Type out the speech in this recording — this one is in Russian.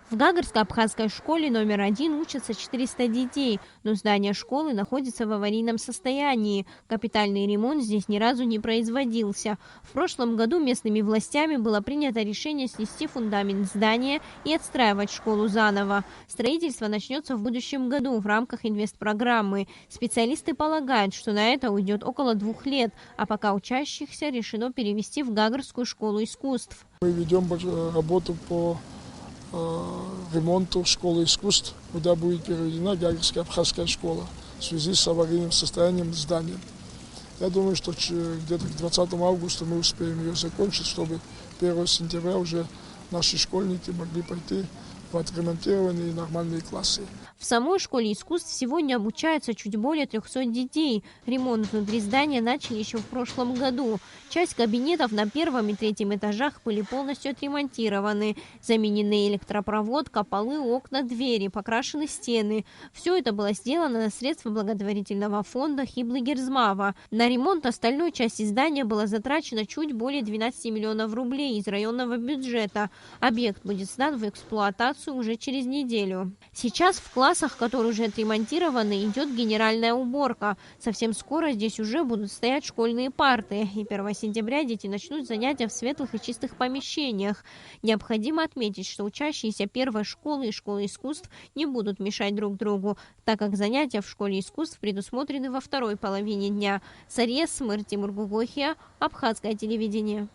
В Гагарско-Абхазской школе номер 1 учатся 400 детей, но здание школы находится в аварийном состоянии. Капитальный ремонт здесь ни разу не производился. В прошлом году местными властями было принято решение снести фундамент здания и отстраивать школу заново. Строительство начнется в будущем году в рамках инвестпрограммы. Специалисты полагают, что на это уйдет около 2 лет, а пока учащихся решено перевести в Гагарскую школу искусств. Мы ведем работу по ремонту школы искусств, куда будет переведена Гагарская абхазская школа в связи с аварийным состоянием здания. Я думаю, что где-то к 20 августа мы успеем ее закончить, чтобы 1 сентября уже наши школьники могли пойти в отремонтированные нормальные классы. В самой школе искусств сегодня обучаются чуть более 300 детей. Ремонт внутри здания начали еще в прошлом году. Часть кабинетов на 1 и 3 этажах были полностью отремонтированы. Заменены электропроводка, полы, окна, двери, покрашены стены. Все это было сделано на средства благотворительного фонда Хиблы Герзмава. На ремонт остальной части здания было затрачено чуть более 12 миллионов рублей из районного бюджета. Объект будет сдан в эксплуатацию уже через неделю. Сейчас в классах, которые уже отремонтированы, идет генеральная уборка. Совсем скоро здесь уже будут стоять школьные парты. И 1 сентября дети начнут занятия в светлых и чистых помещениях. Необходимо отметить, что учащиеся 1-й школы и школы искусств не будут мешать друг другу, так как занятия в школе искусств предусмотрены во второй половине дня. Сария Смыр, Тимур Гугохия, Абхазское телевидение.